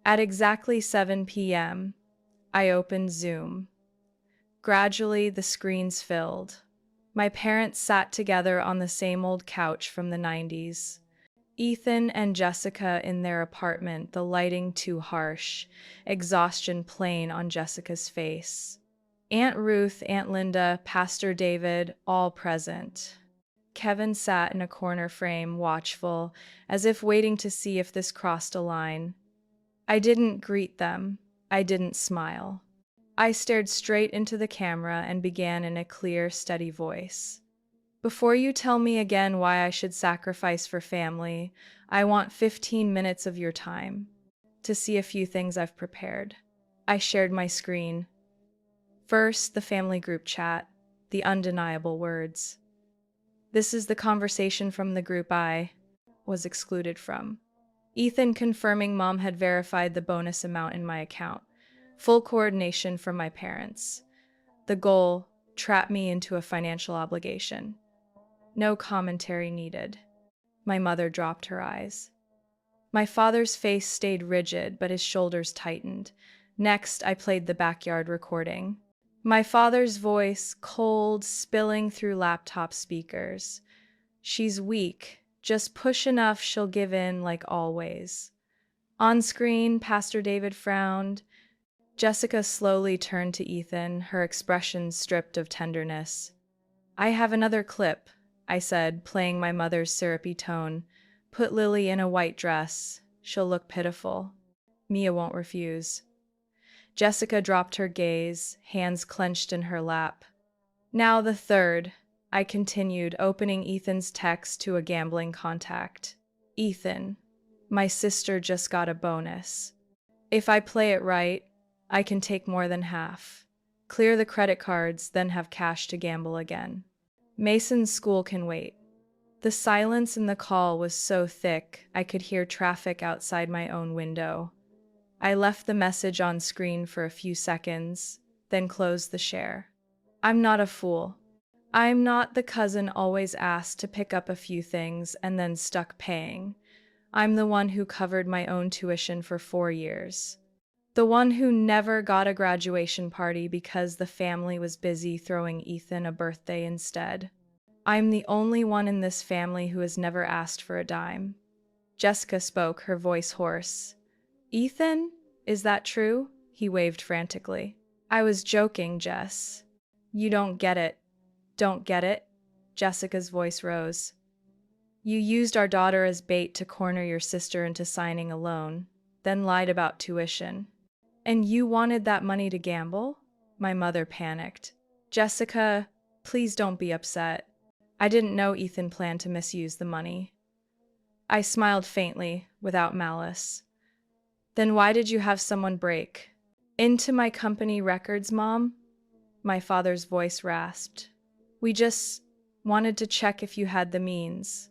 At exactly 7 p.m., I opened Zoom. Gradually, the screens filled. My parents sat together on the same old couch from the 90s. Ethan and Jessica in their apartment, the lighting too harsh, exhaustion plain on Jessica's face. Aunt Ruth, Aunt Linda, Pastor David, all present. Kevin sat in a corner frame, watchful, as if waiting to see if this crossed a line. I didn't greet them. I didn't smile. I stared straight into the camera and began in a clear, steady voice. Before you tell me again why I should sacrifice for family, I want 15 minutes of your time to see a few things I've prepared. I shared my screen. First, the family group chat, the undeniable words. This is the conversation from the group I was excluded from. Ethan confirming mom had verified the bonus amount in my account. Full coordination from my parents. The goal, trap me into a financial obligation. No commentary needed. My mother dropped her eyes. My father's face stayed rigid, but his shoulders tightened. Next, I played the backyard recording. My father's voice, cold, spilling through laptop speakers. She's weak. Just push enough, she'll give in like always. On screen, Pastor David frowned. Jessica slowly turned to Ethan, her expression stripped of tenderness. I have another clip, I said, playing my mother's syrupy tone. Put Lily in a white dress. She'll look pitiful. Mia won't refuse. Jessica dropped her gaze, hands clenched in her lap. Now the third, I continued, opening Ethan's text to a gambling contact. Ethan, my sister just got a bonus. If I play it right, I can take more than half. Clear the credit cards, then have cash to gamble again. Mason's school can wait. The silence in the call was so thick, I could hear traffic outside my own window. I left the message on screen for a few seconds, then closed the share. I'm not a fool. I'm not the cousin always asked to pick up a few things and then stuck paying. I'm the one who covered my own tuition for 4 years. The one who never got a graduation party because the family was busy throwing Ethan a birthday instead. I'm the only one in this family who has never asked for a dime. Jessica spoke, her voice hoarse. Ethan, is that true? He waved frantically. I was joking, Jess. You don't get it. Don't get it? Jessica's voice rose. You used our daughter as bait to corner your sister into signing a loan, then lied about tuition. And you wanted that money to gamble? My mother panicked. Jessica, please don't be upset. I didn't know Ethan planned to misuse the money. I smiled faintly, without malice. Then why did you have someone break into my company records, Mom? My father's voice rasped. We just wanted to check if you had the means.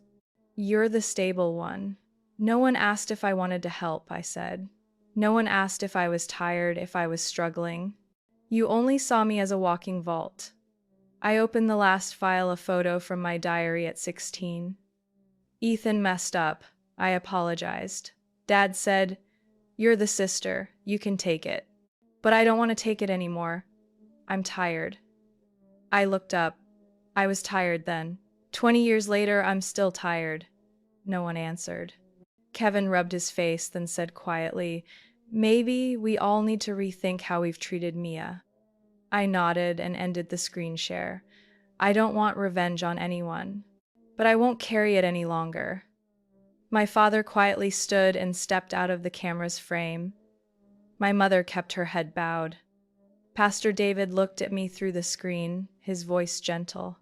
You're the stable one. No one asked if I wanted to help, I said. No one asked if I was tired, if I was struggling. You only saw me as a walking vault. I opened the last file, a photo from my diary at 16. Ethan messed up. I apologized. Dad said, You're the sister. You can take it. But I don't want to take it anymore. I'm tired. I looked up. I was tired then. 20 years later, I'm still tired. No one answered. Kevin rubbed his face, then said quietly, Maybe we all need to rethink how we've treated Mia. I nodded and ended the screen share. I don't want revenge on anyone, but I won't carry it any longer. My father quietly stood and stepped out of the camera's frame. My mother kept her head bowed. Pastor David looked at me through the screen, his voice gentle.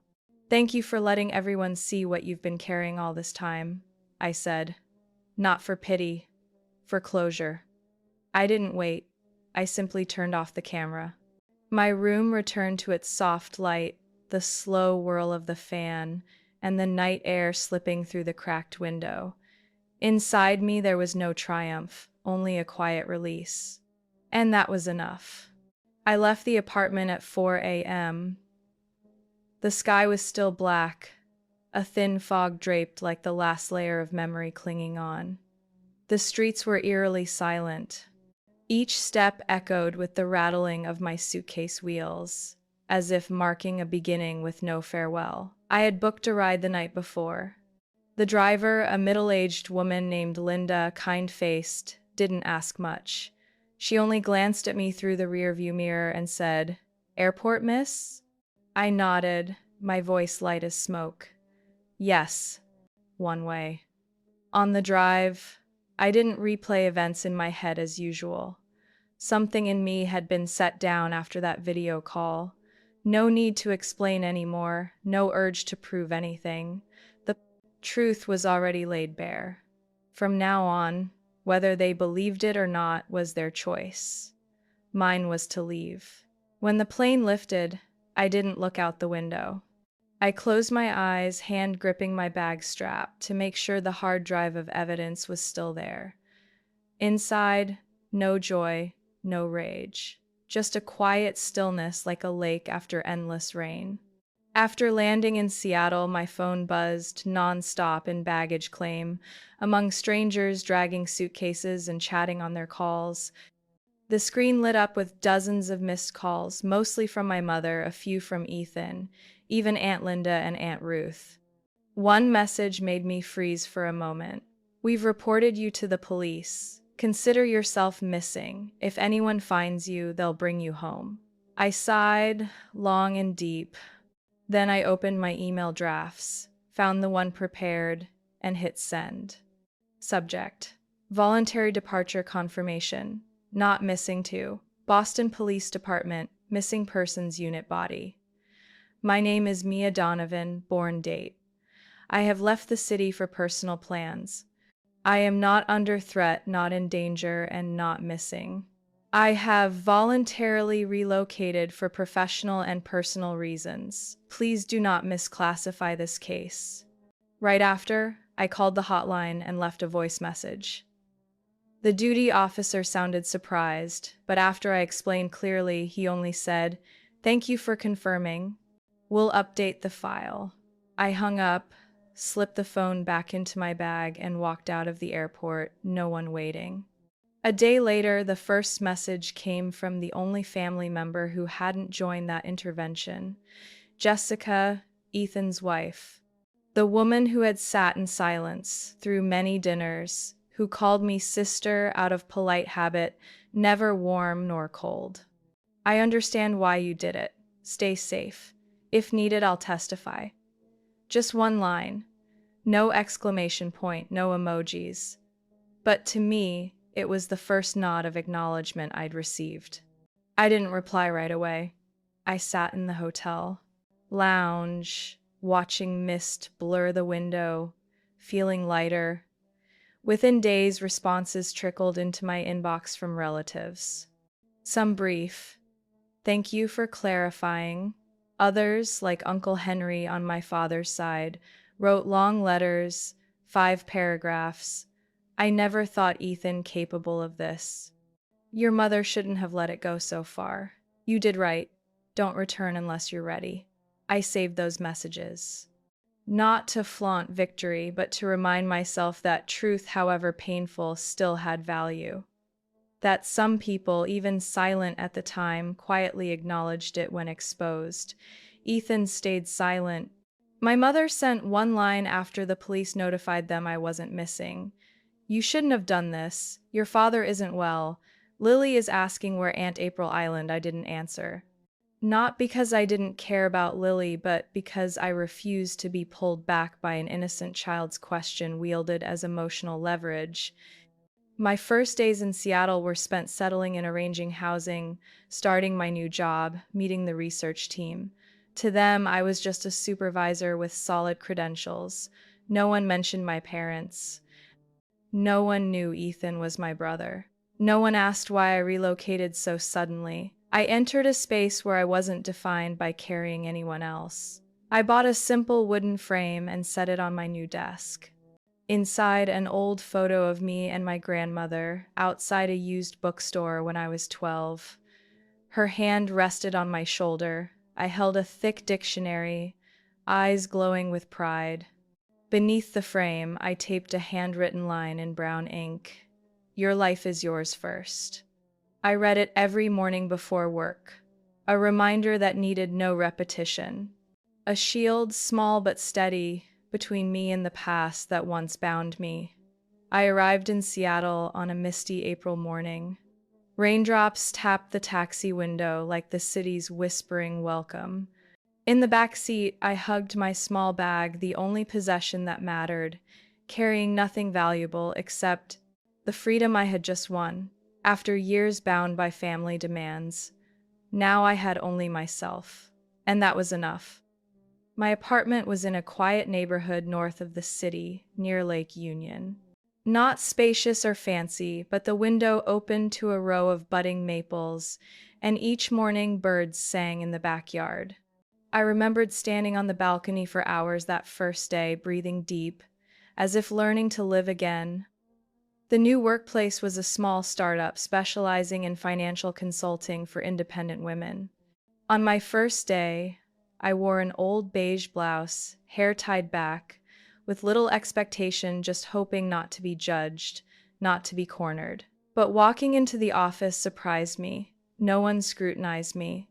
Thank you for letting everyone see what you've been carrying all this time, I said. Not for pity, for closure. I didn't wait. I simply turned off the camera. My room returned to its soft light, the slow whirl of the fan, and the night air slipping through the cracked window. Inside me there was no triumph, only a quiet release. And that was enough. I left the apartment at 4 a.m. The sky was still black, a thin fog draped like the last layer of memory clinging on. The streets were eerily silent. Each step echoed with the rattling of my suitcase wheels, as if marking a beginning with no farewell. I had booked a ride the night before. The driver, a middle-aged woman named Linda, kind-faced, didn't ask much. She only glanced at me through the rearview mirror and said, Airport, miss? I nodded, my voice light as smoke. Yes, one way. On the drive, I didn't replay events in my head as usual. Something in me had been set down after that video call. No need to explain anymore, no urge to prove anything. The truth was already laid bare. From now on, whether they believed it or not was their choice. Mine was to leave. When the plane lifted, I didn't look out the window. I closed my eyes, hand gripping my bag strap to make sure the hard drive of evidence was still there. Inside, no joy, no rage. Just a quiet stillness like a lake after endless rain. After landing in Seattle, my phone buzzed nonstop in baggage claim, among strangers dragging suitcases and chatting on their calls. The screen lit up with dozens of missed calls, mostly from my mother, a few from Ethan, even Aunt Linda and Aunt Ruth. One message made me freeze for a moment. "We've reported you to the police. Consider yourself missing. If anyone finds you, they'll bring you home." I sighed, long and deep. Then I opened my email drafts, found the one prepared, and hit send. Subject: Voluntary departure confirmation. Not missing to. Boston Police Department, Missing Persons Unit body. My name is Mia Donovan, born date. I have left the city for personal plans. I am not under threat, not in danger, and not missing. I have voluntarily relocated for professional and personal reasons. Please do not misclassify this case. Right after, I called the hotline and left a voice message. The duty officer sounded surprised, but after I explained clearly, he only said, "Thank you for confirming. We'll update the file." I hung up, slipped the phone back into my bag, and walked out of the airport, no one waiting. A day later, the first message came from the only family member who hadn't joined that intervention: Jessica, Ethan's wife. The woman who had sat in silence through many dinners, who called me sister out of polite habit, never warm nor cold. "I understand why you did it. Stay safe. If needed, I'll testify." Just one line. No exclamation point, no emojis. But to me, it was the first nod of acknowledgement I'd received. I didn't reply right away. I sat in the hotel lounge, watching mist blur the window, feeling lighter. Within days, responses trickled into my inbox from relatives. Some brief, "Thank you for clarifying." Others, like Uncle Henry on my father's side, wrote long letters, 5 paragraphs. "I never thought Ethan capable of this. Your mother shouldn't have let it go so far. You did right. Don't return unless you're ready." I saved those messages. Not to flaunt victory, but to remind myself that truth, however painful, still had value. That some people, even silent at the time, quietly acknowledged it when exposed. Ethan stayed silent. My mother sent one line after the police notified them I wasn't missing. "You shouldn't have done this. Your father isn't well. Lily is asking where Aunt April Island." I didn't answer. Not because I didn't care about Lily, but because I refused to be pulled back by an innocent child's question wielded as emotional leverage. My first days in Seattle were spent settling and arranging housing, starting my new job, meeting the research team. To them, I was just a supervisor with solid credentials. No one mentioned my parents. No one knew Ethan was my brother. No one asked why I relocated so suddenly. I entered a space where I wasn't defined by carrying anyone else. I bought a simple wooden frame and set it on my new desk. Inside, an old photo of me and my grandmother, outside a used bookstore when I was 12. Her hand rested on my shoulder. I held a thick dictionary, eyes glowing with pride. Beneath the frame, I taped a handwritten line in brown ink: "Your life is yours first." I read it every morning before work, a reminder that needed no repetition. A shield, small but steady, between me and the past that once bound me. I arrived in Seattle on a misty April morning. Raindrops tapped the taxi window like the city's whispering welcome. In the back seat, I hugged my small bag, the only possession that mattered, carrying nothing valuable except the freedom I had just won, after years bound by family demands. Now I had only myself, and that was enough. My apartment was in a quiet neighborhood north of the city, near Lake Union. Not spacious or fancy, but the window opened to a row of budding maples, and each morning birds sang in the backyard. I remembered standing on the balcony for hours that first day, breathing deep, as if learning to live again. The new workplace was a small startup specializing in financial consulting for independent women. On my first day, I wore an old beige blouse, hair tied back, with little expectation, just hoping not to be judged, not to be cornered. But walking into the office surprised me. No one scrutinized me.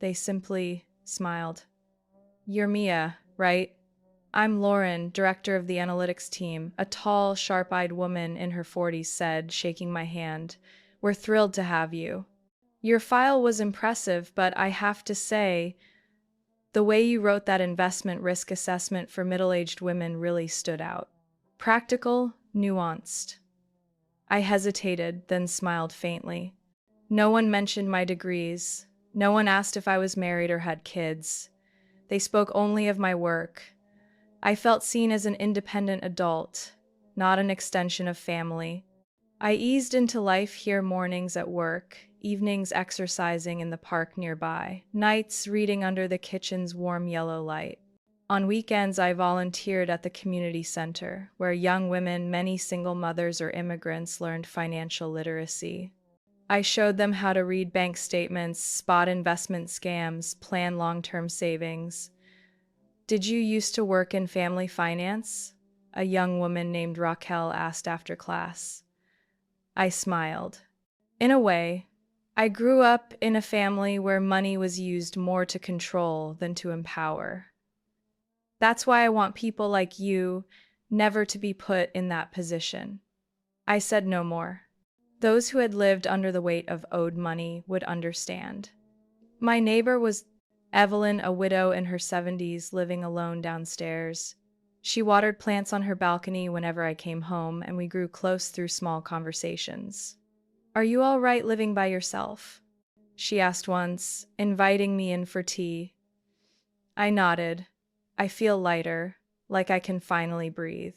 They simply smiled. "You're Mia, right?" "I'm Lauren, director of the analytics team," a tall, sharp-eyed woman in her 40s said, shaking my hand. "We're thrilled to have you. Your file was impressive, but I have to say, the way you wrote that investment risk assessment for middle-aged women really stood out. Practical, nuanced." I hesitated, then smiled faintly. No one mentioned my degrees. No one asked if I was married or had kids. They spoke only of my work. I felt seen as an independent adult, not an extension of family. I eased into life here, mornings at work, evenings exercising in the park nearby, nights reading under the kitchen's warm yellow light. On weekends, I volunteered at the community center, where young women, many single mothers or immigrants, learned financial literacy. I showed them how to read bank statements, spot investment scams, plan long-term savings. "Did you used to work in family finance?" a young woman named Raquel asked after class. I smiled. In a way, I grew up in a family where money was used more to control than to empower. That's why I want people like you never to be put in that position. I said no more. Those who had lived under the weight of owed money would understand. My neighbor was Evelyn, a widow in her 70s, living alone downstairs. She watered plants on her balcony whenever I came home, and we grew close through small conversations. "Are you all right living by yourself?" she asked once, inviting me in for tea. I nodded. I feel lighter, like I can finally breathe.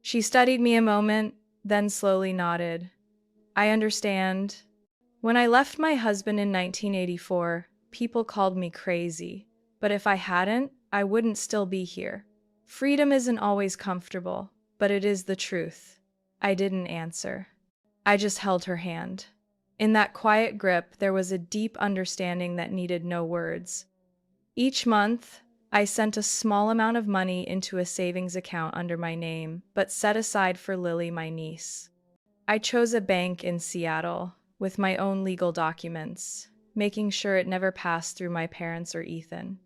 She studied me a moment, then slowly nodded. "I understand. When I left my husband in 1984, people called me crazy, but if I hadn't, I wouldn't still be here. Freedom isn't always comfortable, but it is the truth." I didn't answer. I just held her hand. In that quiet grip, there was a deep understanding that needed no words. Each month, I sent a small amount of money into a savings account under my name, but set aside for Lily, my niece. I chose a bank in Seattle, with my own legal documents, making sure it never passed through my parents or Ethan.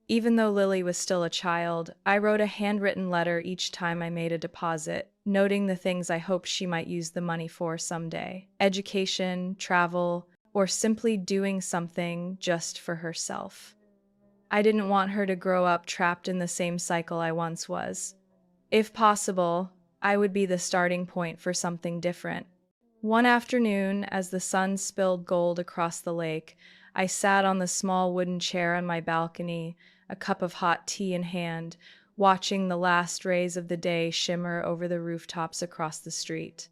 Even though Lily was still a child, I wrote a handwritten letter each time I made a deposit, noting the things I hoped she might use the money for someday: education, travel, or simply doing something just for herself. I didn't want her to grow up trapped in the same cycle I once was. If possible, I would be the starting point for something different. One afternoon, as the sun spilled gold across the lake, I sat on the small wooden chair on my balcony, a cup of hot tea in hand, watching the last rays of the day shimmer over the rooftops across the street.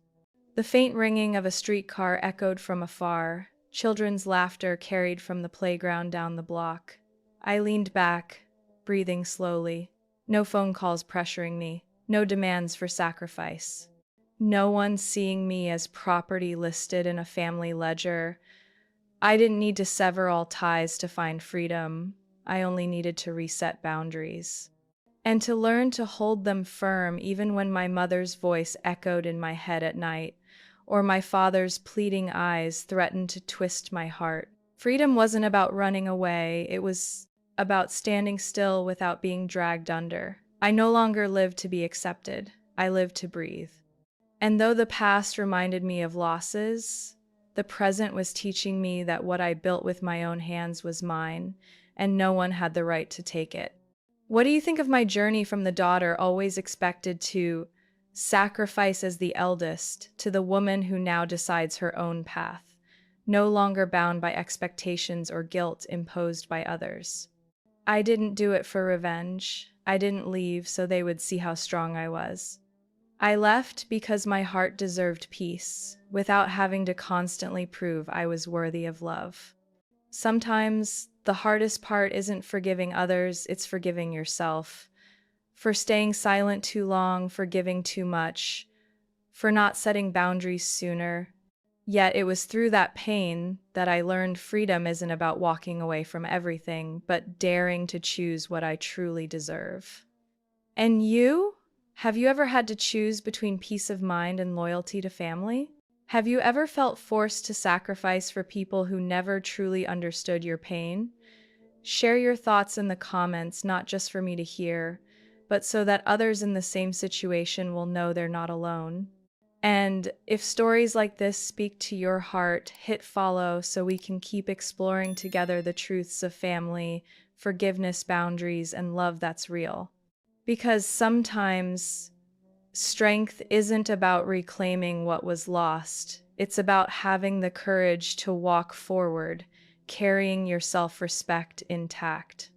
The faint ringing of a streetcar echoed from afar, children's laughter carried from the playground down the block. I leaned back, breathing slowly. No phone calls pressuring me, no demands for sacrifice. No one seeing me as property listed in a family ledger. I didn't need to sever all ties to find freedom. I only needed to reset boundaries. And to learn to hold them firm even when my mother's voice echoed in my head at night, or my father's pleading eyes threatened to twist my heart. Freedom wasn't about running away, it was about standing still without being dragged under. I no longer lived to be accepted, I lived to breathe. And though the past reminded me of losses, the present was teaching me that what I built with my own hands was mine, and no one had the right to take it. What do you think of my journey from the daughter always expected to sacrifice as the eldest to the woman who now decides her own path, no longer bound by expectations or guilt imposed by others? I didn't do it for revenge. I didn't leave so they would see how strong I was. I left because my heart deserved peace, without having to constantly prove I was worthy of love. Sometimes the hardest part isn't forgiving others, it's forgiving yourself. For staying silent too long, for giving too much, for not setting boundaries sooner. Yet it was through that pain that I learned freedom isn't about walking away from everything, but daring to choose what I truly deserve. And you? Have you ever had to choose between peace of mind and loyalty to family? Have you ever felt forced to sacrifice for people who never truly understood your pain? Share your thoughts in the comments, not just for me to hear, but so that others in the same situation will know they're not alone. And if stories like this speak to your heart, hit follow so we can keep exploring together the truths of family, forgiveness, boundaries, and love that's real. Because sometimes strength isn't about reclaiming what was lost, it's about having the courage to walk forward, carrying your self respect intact.